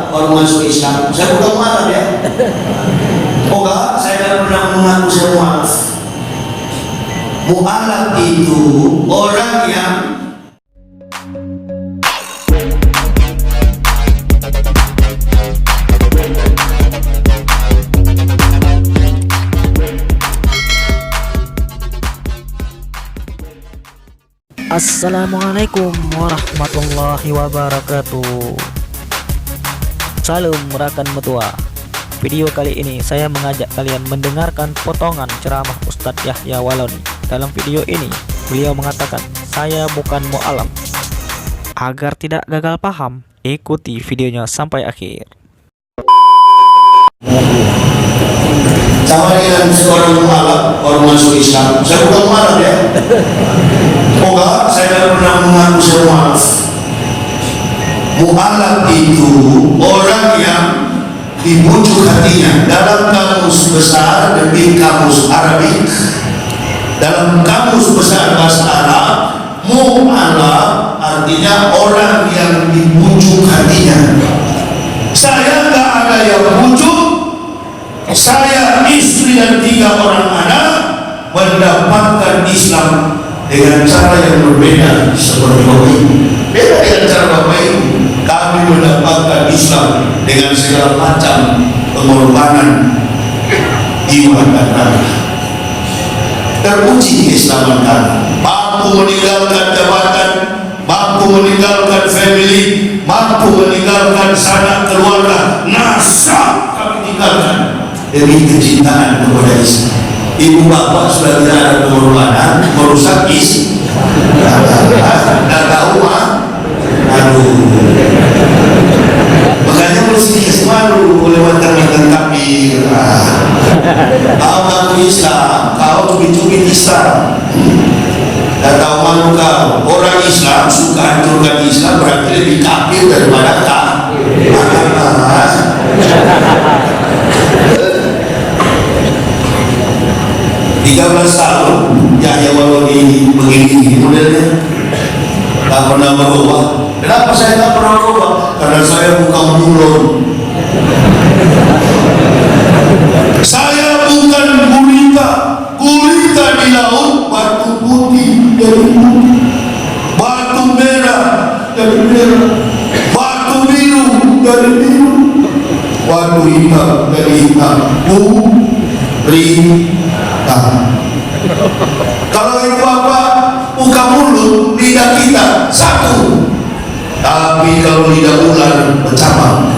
baru masuk Islam. Saya bukan mualaf ya. Oh enggak, saya tidak pernah mengaku saya mualaf. Mualaf itu orang yang Assalamualaikum warahmatullahi wabarakatuh. Salam rekan metua. Video kali ini saya mengajak kalian mendengarkan potongan ceramah Ustadz Yahya Waloni. Dalam video ini beliau mengatakan, saya bukan mu'alaf. Agar tidak gagal paham, ikuti videonya sampai akhir. sama dengan seorang mu'alaf baru masuk Islam. Saya bukan mu'alaf ya. Oh enggak, saya tidak pernah mengaku saya mu'alaf. Mu'alaf itu orang yang dibujuk hatinya. Dalam kamus besar lebih kamus Arabik, dalam kamus besar bahasa Arab, mu'alaf artinya orang yang dibujuk hatinya. Saya nggak ada yang bujuk, saya istri dan 3 orang anak mendapatkan Islam dengan cara yang berbeda seperti Bapak Ibu. Beda dengan cara Bapak Ibu. Kami mendapatkan Islam dengan segala macam pengorbanan jiwa dan raga. Teruji keislaman kami. Mampu meninggalkan jabatan, mampu meninggalkan family, mampu meninggalkan sanak keluarga, nasab kami tinggalkan demi kecintaan kepada Islam. Ibu bapak sudah tidak ada pengorbanan, merusak isi. Tidak tahu mah. Aduh. Makanya mesti malu oleh mantan-mantan kafir. Kau ngaku Islam, kau cubit-cubit Islam. Tak tahu malu kau. Orang Islam suka hancurkan Islam berarti lebih kafir daripada kafir. 13 tahun Yahya Waloni begini modelnya, tak pernah berubah. Kenapa saya tak pernah berubah? Karena saya bukan bulon. Saya bukan gurita. Gurita di laut, batu putih dari putih, batu merah dari merah, batu biru dari biru, batu hitam dari hitam. Kalau ibu bapak buka mulut, lidah kita satu, tapi kalau lidah ular bercabang.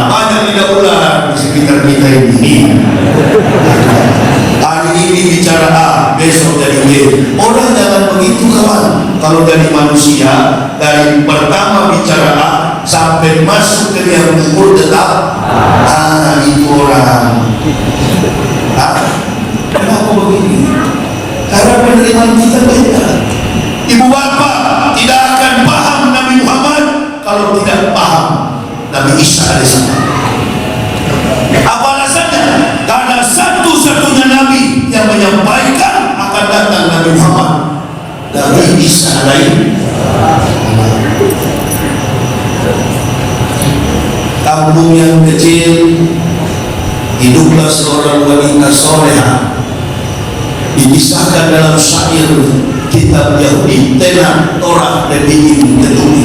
Banyak lidah ular di sekitar kita ini. Hari ini bicara A, besok jadi B. Orang jangan begitu kawan. Kalau dari manusia, dari pertama bicara A sampai masuk ke yang umur tetap itu orang. Kenapa begini? Karena penerimaan kita beda. Ibu bapak tidak akan paham Nabi Muhammad kalau tidak paham Nabi Isa alaihissalam. Apa alasannya? Karena satu-satunya Nabi yang menyampaikan akan datang Nabi Muhammad dari Isa alaihissalam. Kampung yang kecil, hiduplah seorang wanita soleha, dikisahkan dalam syair kitab Yahudi Tenah Torah dan Injil Ketumi,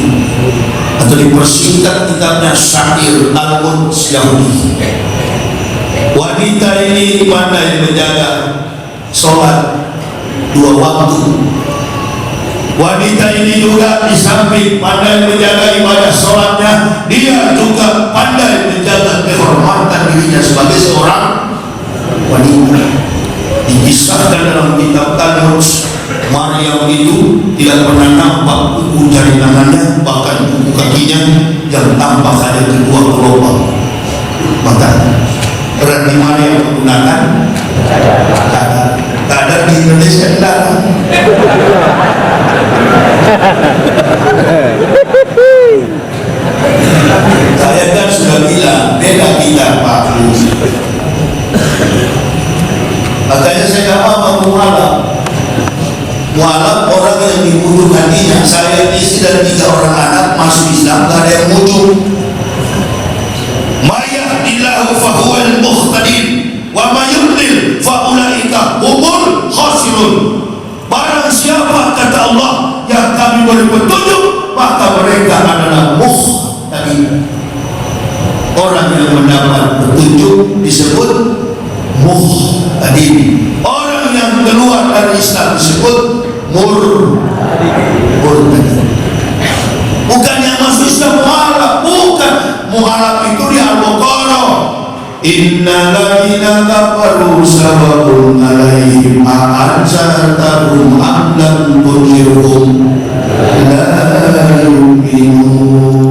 atau dipersingkat kitabnya syair Al-Quds Yahudi. Wanita ini pandai menjaga sholat 2 waktu. Wanita ini juga di samping pandai menjaga ibadah sholatnya, dia juga pandai menjaga kehormatan dirinya sebagai seorang wanita. Dikisahkan dalam kitab Talmud, Maryam itu tidak pernah nampak kuku jari tangannya, bahkan kuku kakinya yang tampak hanya kedua kelopak mata. Berarti Maryam menggunakan cadar di Indonesia tidak. Saya kan sudah bilang beda kita Pak. Makanya saya tidak mau mualaf. Mualaf orang yang dibutuh hatinya. saya istri dan 3 orang anak masuk Islam, gak ada yang muncul. Mayahdillahu fahuwal muhtadin wa mayudlil faulaika humul khasirun. Barang siapa, kata Allah, yang kami beri petunjuk, maka mereka adalah muhtadin. Orang yang mendapat petunjuk disebut muhtadin. Orang yang keluar dari Islam disebut murtadin. Bukan yang masuk Islam muhalaf, bukan. Muhalaf itu di Al-Baqarah. Innal ladzina kafaru sawa'un 'alaihim a'anzartahum am lam tunzirhum la yu'minun.